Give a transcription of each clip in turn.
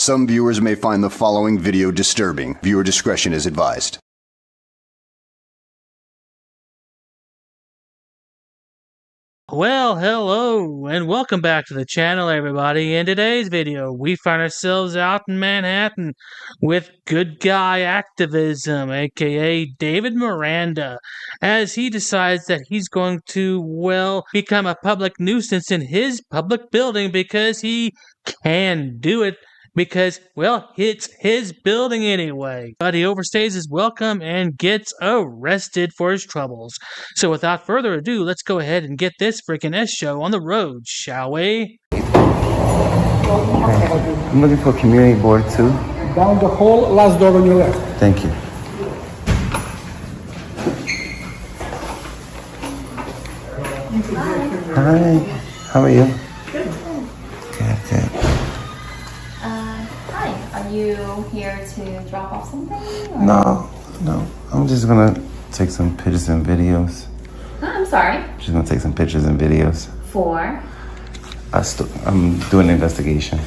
Some viewers may find the following video disturbing. Viewer discretion is advised. Well, hello, and welcome back to the channel, everybody. In today's video, we find ourselves out in Manhattan with good guy activism, aka David Miranda, as he decides that he's going to, well, become a public nuisance in his public building because he can do it. Because, well, it's his building anyway. But he overstays his welcome and gets arrested for his troubles. So without further ado, let's go ahead and get this freaking S show on the road, shall we? Okay. I'm looking for community board 2. Down the hall, last door on your left. Thank you. Hi. How are you? Good. Good. Hi. Are you here to drop off something? Or? No. I'm just gonna take some pictures and videos. I'm sorry. Just gonna take some pictures and videos. For? I'm doing an investigation.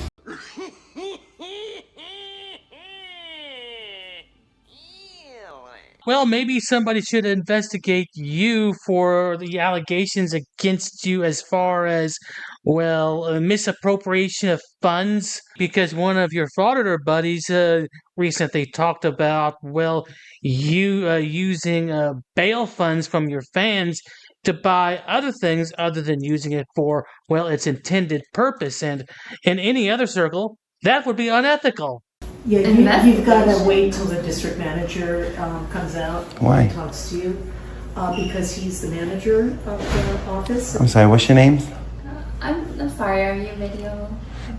Well, maybe somebody should investigate you for the allegations against you as far as, well, misappropriation of funds. Because one of your frauditor buddies recently talked about, well, you using bail funds from your fans to buy other things other than using it for, well, its intended purpose. And in any other circle, that would be unethical. Yeah, you've got to wait till the district manager comes out Why? and talks to you, because he's the manager of the office. I'm sorry, what's your name? I'm sorry. Are you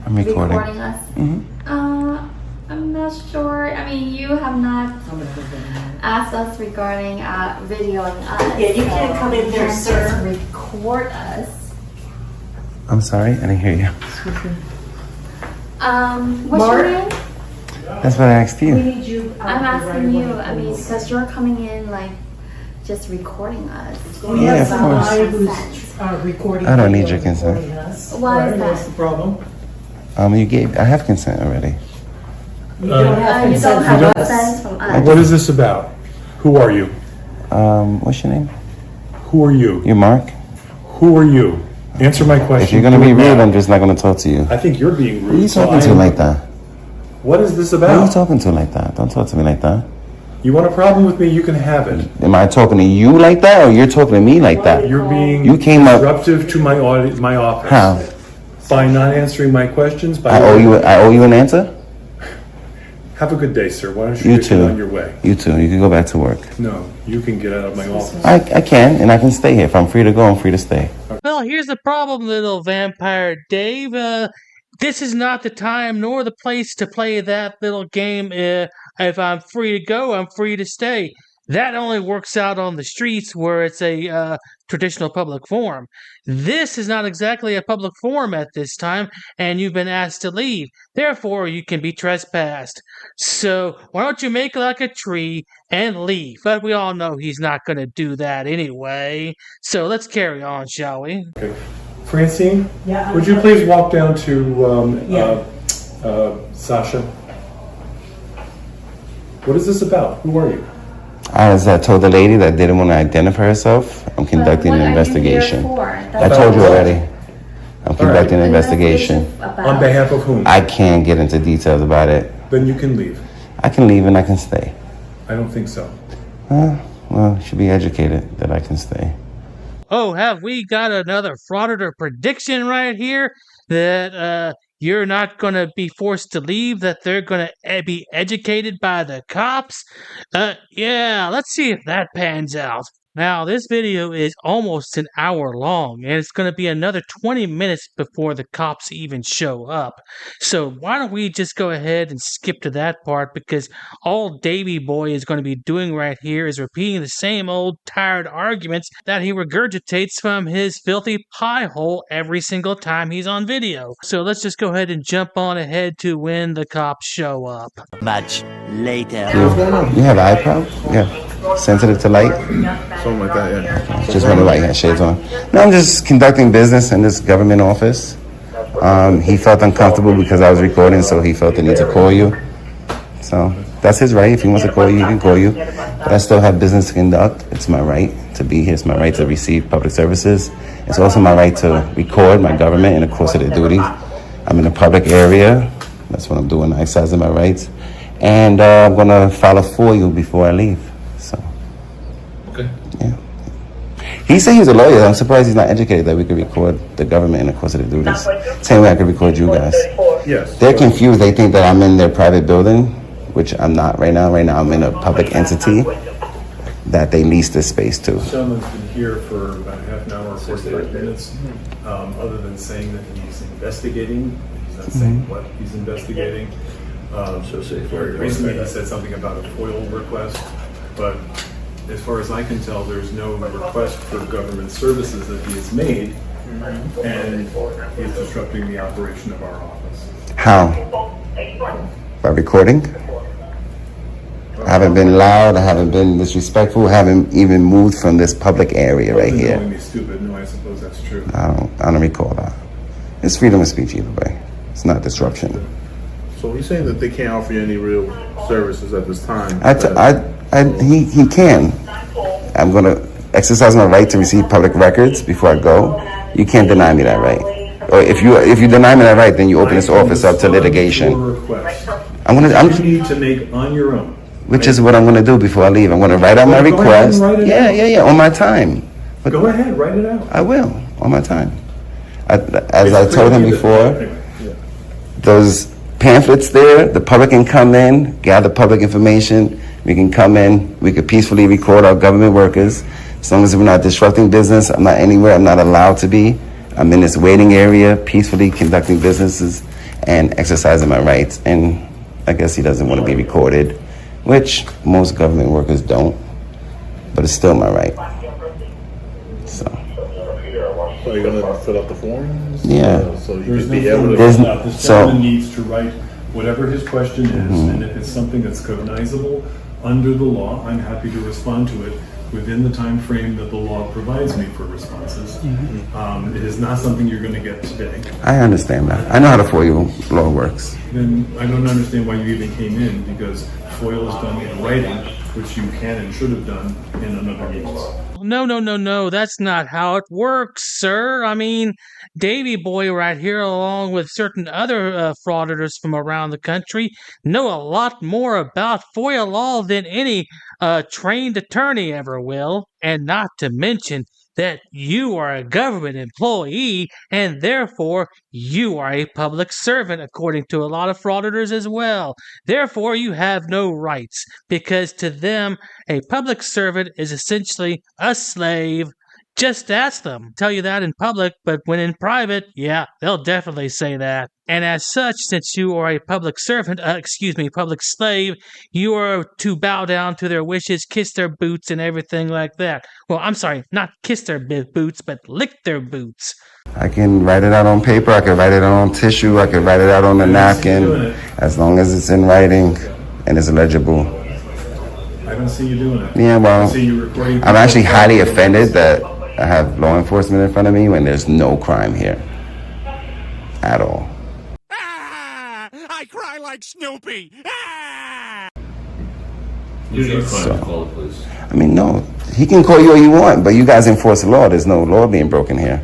I'm recording. us? Mm-hmm. I'm not sure. I mean, you have not asked us regarding videoing us. Yeah, you can't come in there, sir. Record us. I'm sorry, I didn't hear you. What's Mark? your name? That's what I asked We you. need you. I'm asking you. I mean, please. because you're coming in like just recording us. We Yeah, have of course. somebody who's recording. I don't need video your consent. recording us. Why is What's the that? problem? I have consent already. You don't have You consent don't from have us. consent from us. What is this about? Who are you? What's your name? Who are you? You Mark? Who are you? Answer my question. If you're gonna be Do it rude, now. I'm just not gonna talk to you. I think you're being rude. Who are you so talking to I am- like that? What is this Who are you about? talking to like that? Don't talk to me like that. You want a problem with me? You can have it. Am I talking to you like that, or you're talking to me like that? You're being You came up- disruptive to my office. How? By not answering my questions. By I owe you an answer? Have a good day, sir. Why don't you You get too. on your way? You too. You can go back to work. No, you can get out of my office. I can, and I can stay here. If I'm free to go, I'm free to stay. Well, here's the problem, little vampire Dave. This is not the time nor the place to play that little game. If I'm free to go, I'm free to stay. That only works out on the streets where it's a traditional public forum. This is not exactly a public forum at this time, and you've been asked to leave. Therefore, you can be trespassed. So, why don't you make like a tree and leave? But we all know he's not going to do that anyway. So, let's carry on, shall we? Okay. Francine, Yeah, would you please walk down to Yeah. Sasha? What is this about? Who are you? As I told the lady that didn't want to identify herself, I'm conducting What an are you investigation. here for? I told you already. I'm conducting an investigation. On behalf of whom? I can't get into details about it. Then you can leave. I can leave and I can stay. I don't think so. Well, you should be educated that I can stay. Oh, have we got another frauditor prediction right here that you're not going to be forced to leave, that they're going to be educated by the cops? Yeah, let's see if that pans out. Now, this video is almost an hour long, and it's going to be another 20 minutes before the cops even show up. So why don't we just go ahead and skip to that part, because all Davey boy is going to be doing right here is repeating the same old tired arguments that he regurgitates from his filthy pie hole every single time he's on video. So let's just go ahead and jump on ahead to when the cops show up. Much later. You have an iPod? Yeah. Sensitive to light? Something like that, yeah. Just when the light has shades on. No, I'm just conducting business in this government office. He felt uncomfortable because I was recording, so he felt the need to call you. So that's his right. If he wants to call you, he can call you. But I still have business to conduct. It's my right to be here. It's my right to receive public services. It's also my right to record my government in the course of their duties. I'm in a public area. That's what I'm doing, exercising my rights. And I'm going to file a FOIA before I leave. So, Okay. yeah. He said he's a lawyer. I'm surprised he's not educated that we could record the government in the course of the duties. Same way I could record you guys. Yes. They're confused. They think that I'm in their private building, which I'm not right now. Right now, I'm in a public entity that they lease this space to. This gentleman's been here for about half an hour, 45 minutes, other than saying that he's investigating. He's not saying what he's investigating. Recently he said something about a FOIA request, but as far as I can tell, there's no request for government services that he has made, and he's disrupting the operation of our office. How? By recording? I haven't been loud. I haven't been disrespectful. I haven't even moved from this public area right Other than here. calling me stupid, no, I suppose that's true. I don't recall that. It's freedom of speech either way. It's not disruption. So he's saying that they can't offer you any real services at this time. He can. I'm going to exercise my right to receive public records before I go. You can't deny me that right. Or if you deny me that right, then you open this office up to litigation. You need to make on your own. Which is what I'm going to do before I leave. I'm going to write out my Go ahead and request. write it Yeah, on my time. But Go ahead, write it out. I will, on my time. As I told him before, those pamphlets there, the public can come in, gather public information. We can come in, we could peacefully record our government workers. As long as we're not disrupting business, I'm not anywhere I'm not allowed to be. I'm in this waiting area, peacefully conducting businesses and exercising my rights. And I guess he doesn't want to be recorded, which most government workers don't, but it's still my right. So you're gonna fill out the forms? Yeah. So you There's can no be able further to. about this gentleman needs to write whatever his question is, and if it's something that's cognizable under the law, I'm happy to respond to it within the time frame that the law provides me for responses. It is not something you're going to get today. I understand that. I know how the FOIA law works. Then I don't understand why you even came in, because FOIA is done in writing, which you can and should have done in another means. No, that's not how it works, sir. I mean, Davey boy right here, along with certain other frauditors from around the country, know a lot more about FOIA law than any trained attorney ever will. And not to mention that you are a government employee, and therefore you are a public servant, according to a lot of frauditors as well. Therefore, you have no rights, because to them, a public servant is essentially a slave. Just ask them. Tell you that in public, but when in private, yeah, they'll definitely say that. And as such, since you are a public servant, public slave, you are to bow down to their wishes, kiss their boots, and everything like that. Well, I'm sorry, not kiss their boots, but lick their boots. I can write it out on paper, I can write it out on tissue, I can write it out on a napkin, as long as it's in writing and it's legible. I don't see you doing it. Yeah, well, I see you recording. I'm actually highly offended that I have law enforcement in front of me when there's no crime here at all. I cry like Snoopy. So, Call the police. I mean, no, he can call you all you want, but you guys enforce the law. There's no law being broken here.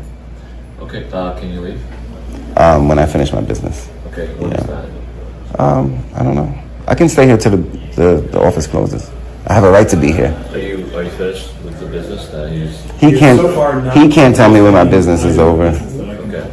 Okay, can you leave? When I finish my business. Okay, what is that? I don't know. I can stay here till the office closes. I have a right to be here. Are you finished with the business? He can't tell me when my business is over. Okay.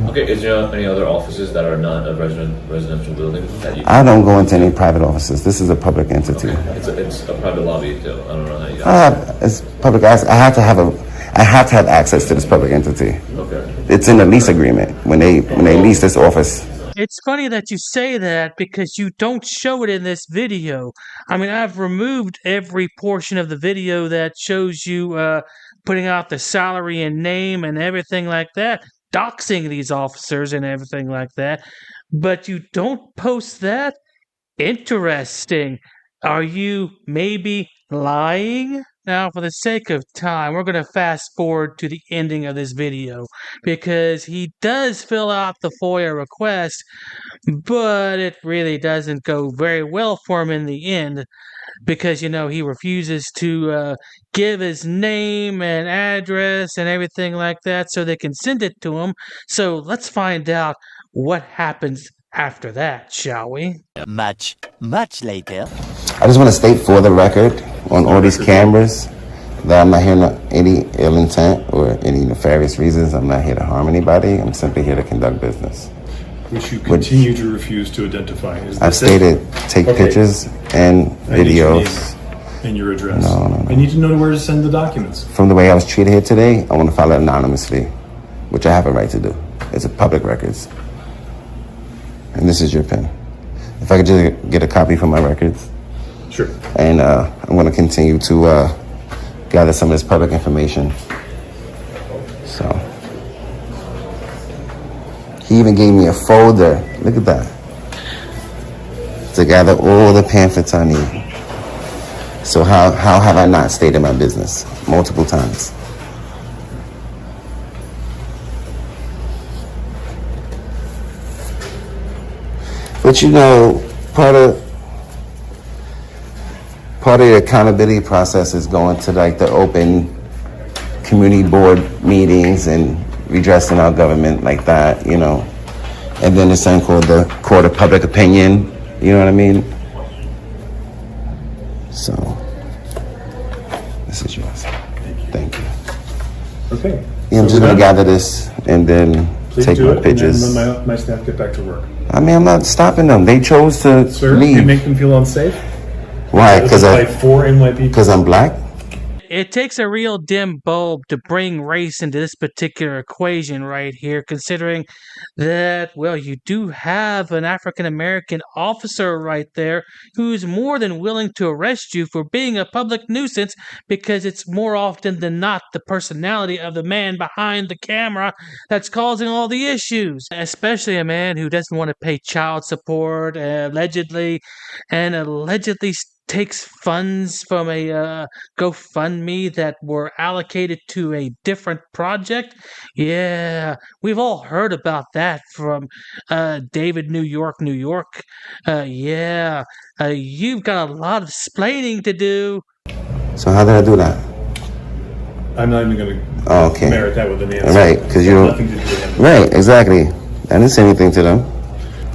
Okay, is there any other offices that are not a residential building that you? I don't go into any private offices. This is a public entity. It's a private lobby too. I don't know how you. It's public access. I have to have access to this public entity. Okay. It's in the lease agreement when they lease this office. It's funny that you say that because you don't show it in this video. I mean, I've removed every portion of the video that shows you putting out the salary and name and everything like that, doxing these officers and everything like that. But you don't post that? Interesting. Are you maybe lying? Now, for the sake of time, we're going to fast forward to the ending of this video because he does fill out the FOIA request, but it really doesn't go very well for him in the end because, he refuses to give his name and address and everything like that so they can send it to him. So let's find out what happens after that, shall we? Much later. I just want to state for the record on all these cameras that I'm not here for any ill intent or any nefarious reasons. I'm not here to harm anybody. I'm simply here to conduct business. Which you continue to refuse to identify. I've stated take pictures and videos. And your address. No. I need to know where to send the documents. From the way I was treated here today, I want to file it anonymously, which I have a right to do. It's a public records. And this is your pen. If I could just get a copy from my records. Sure. And I'm going to continue to gather some of this public information. So, he even gave me a folder. Look at that. To gather all the pamphlets I need. So how have I not stated my business multiple times? But part of the accountability process is going to like the open community board meetings and redressing our government like that, And then there's something called the court of public opinion, you know what I mean? So, this is yours. Thank you. Okay. Yeah, I'm just going to gather this and then take my pictures. And then my staff get back to work. I mean, I'm not stopping them. They chose to Sir, leave. you make them feel unsafe? Why? Because I'm black? It takes a real dim bulb to bring race into this particular equation right here, considering that, you do have an African-American officer right there who's more than willing to arrest you for being a public nuisance because it's more often than not the personality of the man behind the camera that's causing all the issues, especially a man who doesn't want to pay child support, allegedly takes funds from a GoFundMe that were allocated to a different project. Yeah, we've all heard about that from David, New York. You've got a lot of explaining to do. So how did I do that? I'm not even going to merit that with an answer. Right, because you don't. Nothing to do with him. Right, exactly. I didn't say anything to them.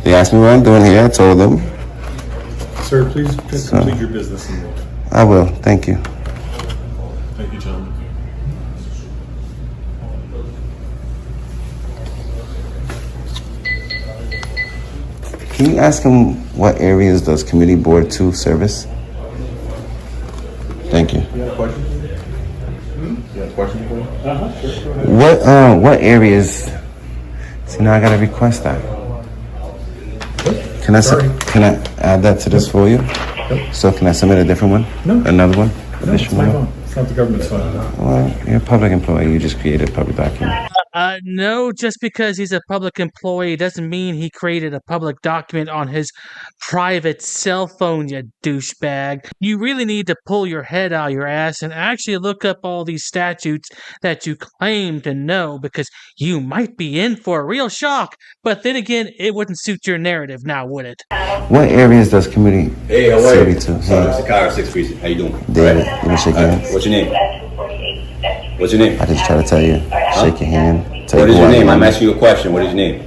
They asked me what I'm doing here. I told them. Sir, please complete your business. I will. Thank you. Thank you, gentlemen. Can you ask him what areas does Community Board 2 service? Thank you. You have a question? You have a question for me? Sure. Go ahead. What areas? See, now I gotta request that. Can I add that to this for you? Yep. So can I submit a different one? No. Another one? No, it's my phone. It's not the government's phone. Well, you're a public employee. You just created a public document. No, just because he's a public employee doesn't mean he created a public document on his private cell phone, you douchebag. You really need to pull your head out of your ass and actually look up all these statutes that you claim to know, because you might be in for a real shock. But then again, it wouldn't suit your narrative now, would it? What areas does community Hey, how are you? to? Sorry, Mr. Kyra, 6th Precinct. How you doing? David, let me shake your hands. What's your name? What's your name? I just try to tell you, shake your hand. What is your name? I'm asking you a question. What is your name?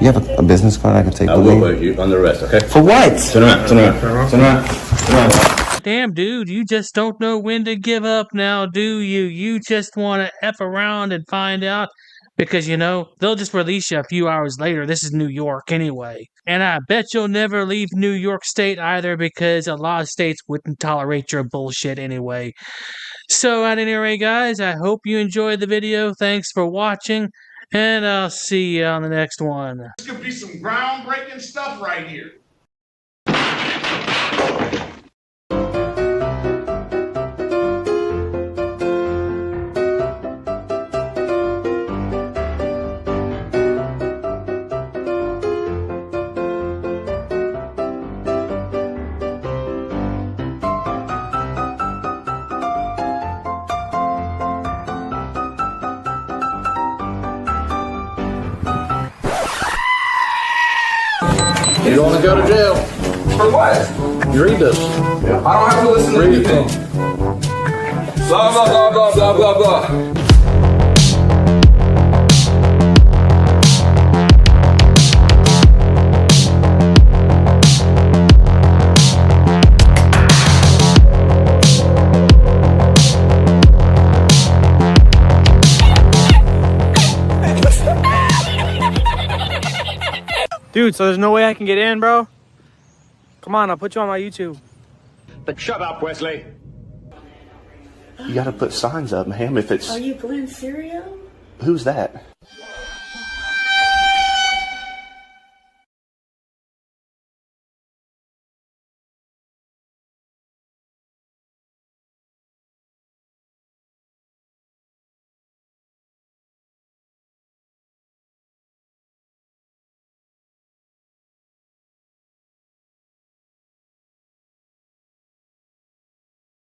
You have a business card I can take I with will, me? but you're under arrest, okay? For what? Turn around. Damn, dude, you just don't know when to give up now, do you? You just want to F around and find out? Because, they'll just release you a few hours later. This is New York anyway. And I bet you'll never leave New York State either, because a lot of states wouldn't tolerate your bullshit anyway. So at any rate, guys, I hope you enjoyed the video. Thanks for watching, and I'll see you on the next one. This could be some groundbreaking stuff right here. You don't want to go to jail. For what? You read this. I don't have to listen to Read it. anything. Blah, blah, blah, blah, blah, blah, blah. Dude, so there's no way I can get in, bro? Come on, I'll put you on my YouTube. But shut up, Wesley. You gotta put signs up, ma'am, if it's... Are you Glenn Serio? Who's that?